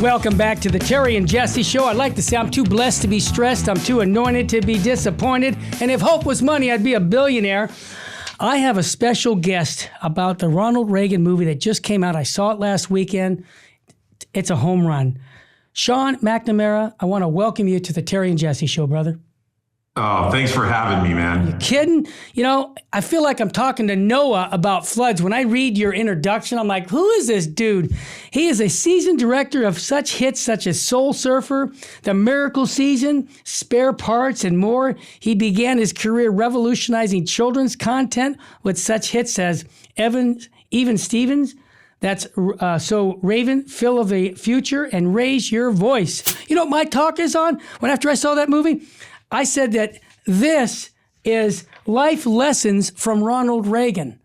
Welcome back to the Terry and Jesse Show. I'd like to say I'm too blessed to be stressed. I'm too anointed to be disappointed. And if hope was money, I'd be a billionaire. I have a special guest about the Ronald Reagan movie that just came out. I saw it last weekend. It's a home run. Sean McNamara, I want to welcome you to the Terry and Jesse Show, brother. Oh, thanks for having me, man. You kidding? You know, I feel like I'm talking to Noah about floods. When I read your introduction, I'm like, who is this dude? He is a seasoned director of such hits such as Soul Surfer, The Miracle Season, Spare Parts, and more. He began his career revolutionizing children's content with such hits as Even Stevens, that's So Raven, Phil of the Future, and Raise Your Voice. You know what my talk is on? When after I saw that movie, I said that this is life lessons from Ronald Reagan.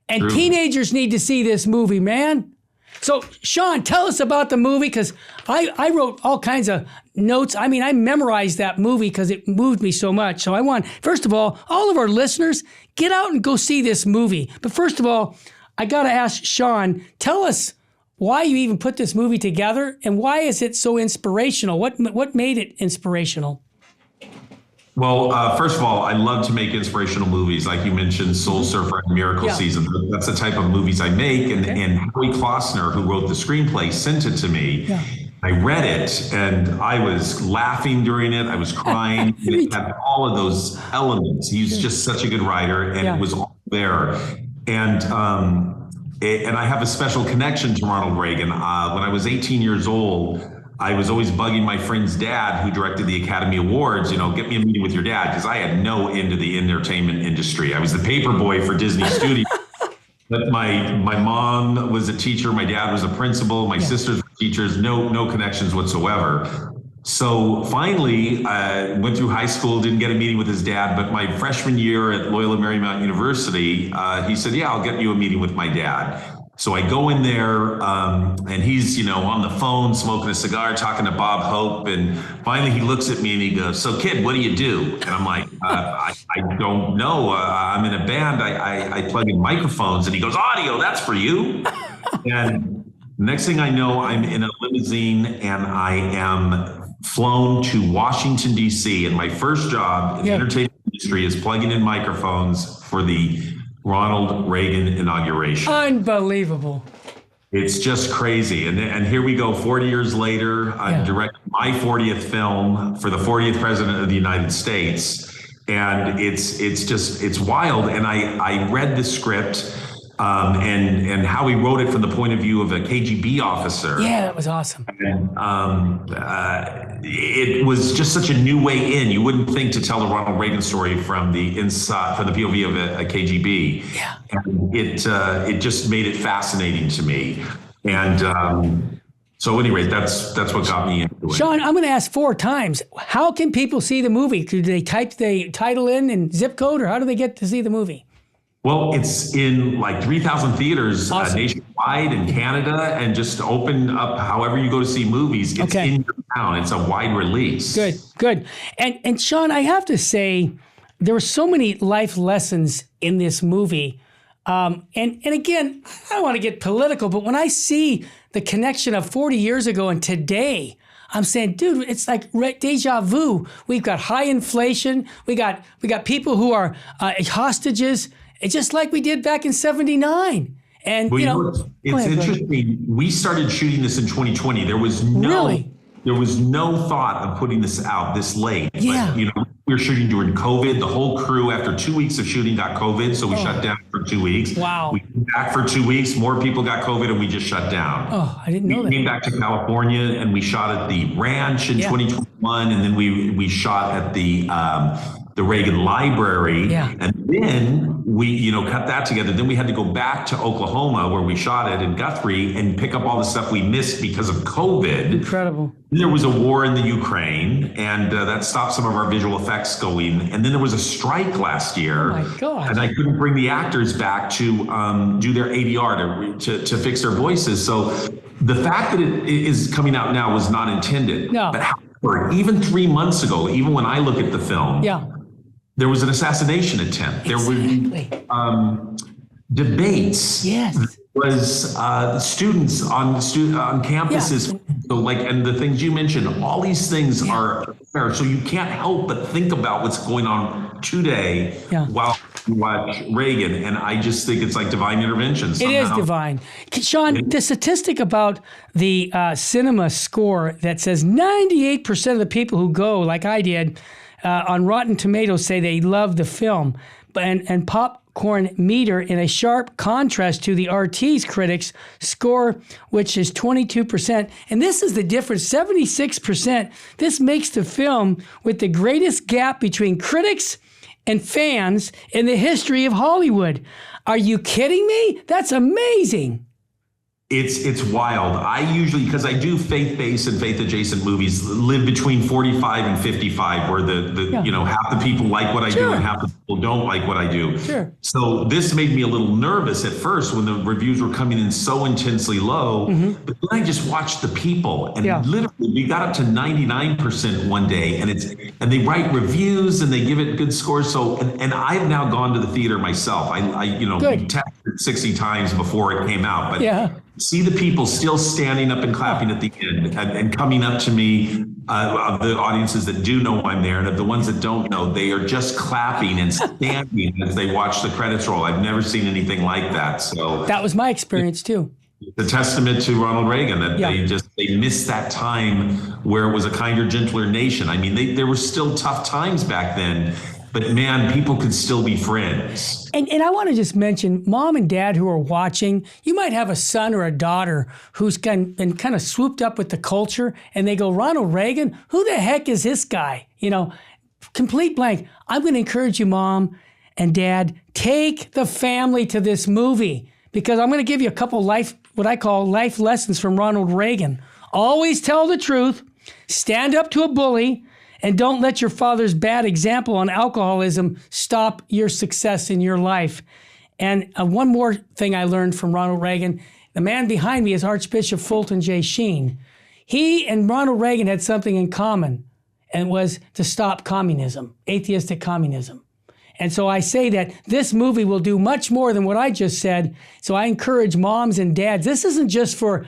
And True. Teenagers need to see this movie, man. So, Sean, tell us about the movie, because I wrote all kinds of notes. I mean, I memorized that movie because it moved me so much. So I want, first of all of our listeners, get out and go see this movie. But first of all, I got to ask Sean, tell us why you even put this movie together and why is it so inspirational? What made it inspirational? Well, first of all, I love to make inspirational movies. Like you mentioned, Soul Surfer and Miracle Season. That's the type of movies I make. And Howie Klossner, who wrote the screenplay, sent it to me. Yeah. I read it and I was laughing during it. I was crying. It had all of those elements. He's just such a good writer, and it was all there. And I have a special connection to Ronald Reagan. When I was 18 years old, I was always bugging my friend's dad, who directed the Academy Awards, get me a meeting with your dad, because I had no end to the entertainment industry. I was the paper boy for Disney Studios. But my mom was a teacher, my dad was a principal, my sisters were teachers, no connections whatsoever. So finally, I went through high school, didn't get a meeting with his dad, but my freshman year at Loyola Marymount University, he said, yeah, I'll get you a meeting with my dad. So I go in there and he's, on the phone, smoking a cigar, talking to Bob Hope. And finally he looks at me and he goes, so kid, what do you do? And I'm like, I don't know. I'm in a band. I plug in microphones. And he goes, audio, that's for you. And next thing I know, I'm in a limousine and I am flown to Washington, D.C. And my first job in the entertainment industry is plugging in microphones for the Ronald Reagan inauguration. Unbelievable. It's just crazy. And here we go, 40 years later, I'm directing my 40th film for the 40th president of the United States. And it's wild. And I read the script and how he wrote it from the point of view of a KGB officer. Yeah, that was awesome. And it was just such a new way in. You wouldn't think to tell a Ronald Reagan story from the inside, from the POV of a KGB. Yeah. And it just made it fascinating to me. And so anyway, that's what got me into it. Sean, I'm going to ask 4 times. How can people see the movie? Do they type the title in and zip code, or how do they get to see the movie? Well, it's in like 3,000 theaters nationwide in Canada, and just open up however you go to see movies. It's in your town. It's a wide release. Good. And Sean, I have to say, there were so many life lessons in this movie. And again, I don't want to get political, but when I see the connection of 40 years ago and today, I'm saying, dude, it's like deja vu. We've got high inflation. We got people who are hostages. It's just like we did back in '79. And it's interesting. We started shooting this in 2020. There was no thought of putting this out this late. Yeah. But, we were shooting during COVID. The whole crew, after 2 weeks of shooting, got COVID. So we shut down for 2 weeks. Wow. We came back for 2 weeks. More people got COVID, and we just shut down. Oh, I didn't know that. We came back to California, and we shot at the ranch in 2021. And then we shot at the Reagan Library. Yeah. And then we, cut that together. Then we had to go back to Oklahoma, where we shot it in Guthrie, and pick up all the stuff we missed because of COVID. Incredible. Then there was a war in the Ukraine, and that stopped some of our visual effects going. And then there was a strike last year. Oh my God. And I couldn't bring the actors back to do their ADR to fix their voices. So the fact that it is coming out now was not intended. No. But however, even 3 months ago, even when I look at the film, there was an assassination attempt. Exactly. There were debates. Yes. was students on campuses. Yeah. So like, and the things you mentioned, all these things are there. So you can't help but think about what's going on today while you watch Reagan. And I just think it's like divine intervention somehow. It is divine. Sean, the statistic about the cinema score that says 98% of the people who go, like I did, on Rotten Tomatoes say they love the film, and Popcorn Meter, in a sharp contrast to the RT's critics score, which is 22%. And this is the difference, 76%. This makes the film with the greatest gap between critics and fans in the history of Hollywood. Are you kidding me? That's amazing. It's wild. I usually, because I do faith-based and faith-adjacent movies, live between 45 and 55, where half the people like what I do and half the people don't like what I do. Sure. So this made me a little nervous at first when the reviews were coming in so intensely low. But then I just watched the people, and literally we got up to 99% one day, and they write reviews and they give it good scores. So and I've now gone to the theater myself. I tested 60 times before it came out, but see the people still standing up and clapping at the end and coming up to me, of the audiences that do know I'm there, and of the ones that don't know, they are just clapping and standing as they watch the credits roll. I've never seen anything like that. So that was my experience too. The testament to Ronald Reagan that they missed that time where it was a kinder, gentler nation. I mean, there were still tough times back then, but man, people could still be friends. And I want to just mention, mom and dad who are watching, you might have a son or a daughter who's been kind of swooped up with the culture, and they go, Ronald Reagan, who the heck is this guy? Complete blank. I'm going to encourage you, mom and dad, take the family to this movie, because I'm going to give you a couple what I call life lessons from Ronald Reagan. Always tell the truth, stand up to a bully, and don't let your father's bad example on alcoholism stop your success in your life. And one more thing I learned from Ronald Reagan, the man behind me is Archbishop Fulton J. Sheen. He and Ronald Reagan had something in common, and it was to stop communism, atheistic communism. And so I say that this movie will do much more than what I just said. So I encourage moms and dads. This isn't just for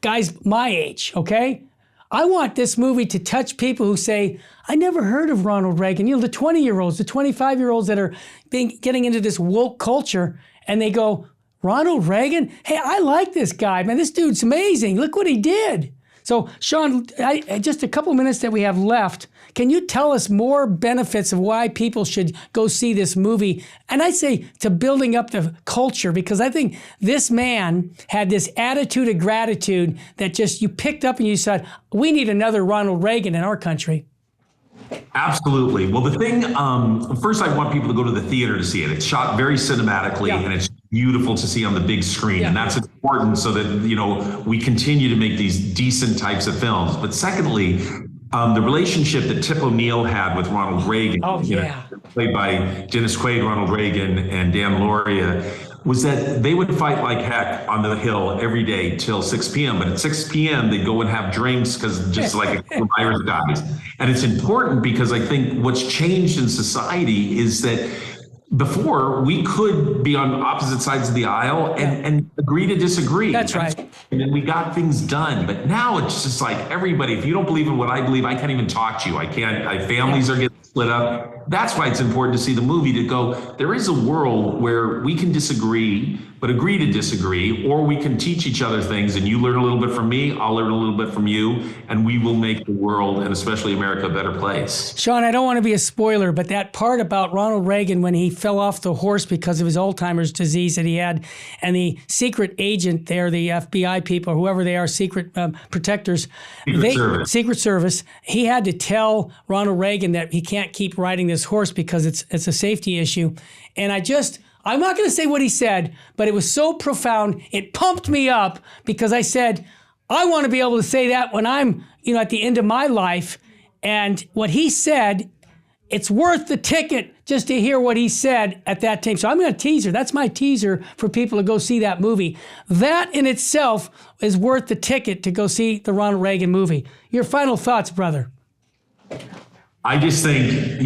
guys my age, okay? I want this movie to touch people who say, I never heard of Ronald Reagan. The 20-year-olds, the 25-year-olds that are getting into this woke culture, and they go, Ronald Reagan? Hey, I like this guy, man. This dude's amazing. Look what he did. So, Sean, just a couple minutes that we have left, can you tell us more benefits of why people should go see this movie? And I say to building up the culture, because I think this man had this attitude of gratitude that just you picked up and you said, we need another Ronald Reagan in our country. Absolutely. Well, the thing, first I want people to go to the theater to see it. It's shot very cinematically and it's beautiful to see on the big screen. And that's important so that, we continue to make these decent types of films. But secondly, the relationship that Tip O'Neill had with Ronald Reagan, played by Dennis Quaid, Ronald Reagan, and Dan Lauria, was that they would fight like heck on the Hill every day till 6 p.m. But at 6 p.m., they'd go and have drinks because just like a virus dies. And it's important because I think what's changed in society is that before we could be on opposite sides of the aisle and agree to disagree. That's right. And then we got things done. But now it's just like everybody, if you don't believe in what I believe, I can't even talk to you. Families are getting split up. That's why it's important to see the movie, to go, there is a world where we can disagree, but agree to disagree, or we can teach each other things, and you learn a little bit from me, I'll learn a little bit from you, and we will make the world, and especially America, a better place. Sean, I don't want to be a spoiler, but that part about Ronald Reagan when he fell off the horse because of his Alzheimer's disease that he had, and the secret agent there, the FBI people, whoever they are, secret protectors, Secret Service, he had to tell Ronald Reagan that he can't keep riding this horse because it's a safety issue. And I'm not going to say what he said, but it was so profound. It pumped me up because I said, I want to be able to say that when I'm, at the end of my life. And what he said, it's worth the ticket just to hear what he said at that time. So I'm going to teaser. That's my teaser for people to go see that movie. That in itself is worth the ticket to go see the Ronald Reagan movie. Your final thoughts, brother? I just think,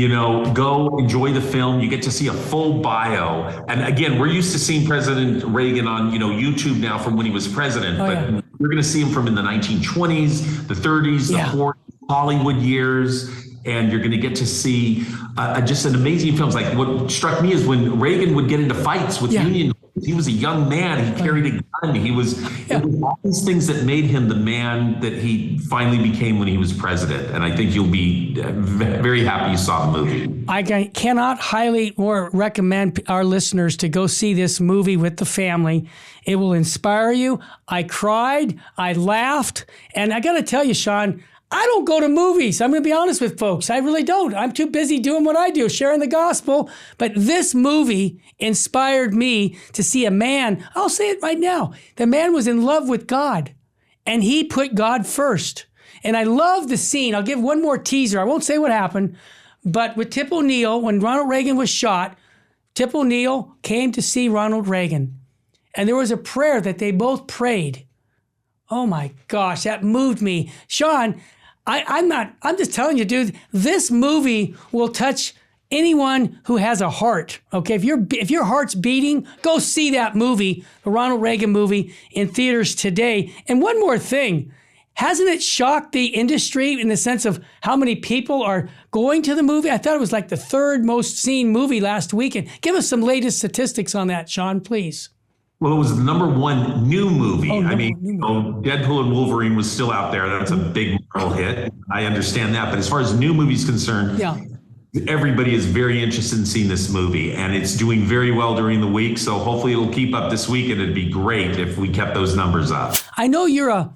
go enjoy the film. You get to see a full bio. And again, we're used to seeing President Reagan on, YouTube now from when he was president, but you're going to see him from in the 1920s, the 30s, the 40s, Hollywood years. And you're going to get to see just an amazing films. Like what struck me is when Reagan would get into fights with Union. He was a young man. He carried a gun. It was all these things that made him the man that he finally became when he was president. And I think you'll be very happy you saw the movie. I cannot highly more recommend our listeners to go see this movie with the family. It will inspire you. I cried. I laughed. And I got to tell you, Sean, I don't go to movies. I'm going to be honest with folks. I really don't. I'm too busy doing what I do, sharing the gospel. But this movie inspired me to see a man. I'll say it right now. The man was in love with God, and he put God first. And I love the scene. I'll give one more teaser. I won't say what happened. But with Tip O'Neill, when Ronald Reagan was shot, Tip O'Neill came to see Ronald Reagan. And there was a prayer that they both prayed. Oh my gosh, that moved me. Sean, I'm just telling you, dude, this movie will touch anyone who has a heart. Okay, if your heart's beating, go see that movie, the Ronald Reagan movie, in theaters today. And one more thing, hasn't it shocked the industry in the sense of how many people are going to the movie? I thought it was like the third most seen movie last weekend. Give us some latest statistics on that, Sean, please. Well, it was the #1 new movie. Deadpool and Wolverine was still out there. That's a big Marvel hit. I understand that. But as far as new movies concerned, everybody is very interested in seeing this movie. And it's doing very well during the week. So hopefully it'll keep up this week. And it'd be great if we kept those numbers up. I know you're a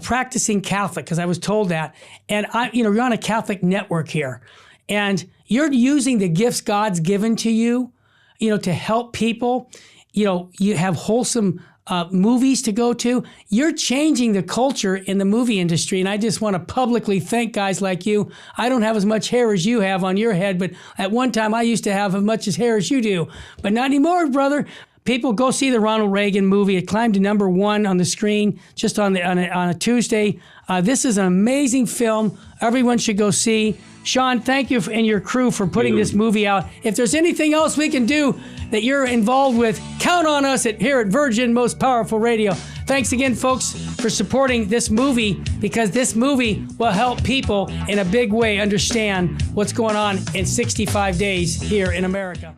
practicing Catholic, because I was told that. And you're on a Catholic network here. And you're using the gifts God's given to you, to help people. You have wholesome movies to go to. You're changing the culture in the movie industry. And I just want to publicly thank guys like you. I don't have as much hair as you have on your head, but at one time I used to have as much hair as you do. But not anymore, brother. People, go see the Ronald Reagan movie. It climbed to #1 on the screen just on a Tuesday. This is an amazing film. Everyone should go see. Sean, thank you and your crew for putting this movie out. If there's anything else we can do that you're involved with, count on us here at Virgin Most Powerful Radio. Thanks again, folks, for supporting this movie, because this movie will help people in a big way understand what's going on in 65 days here in America.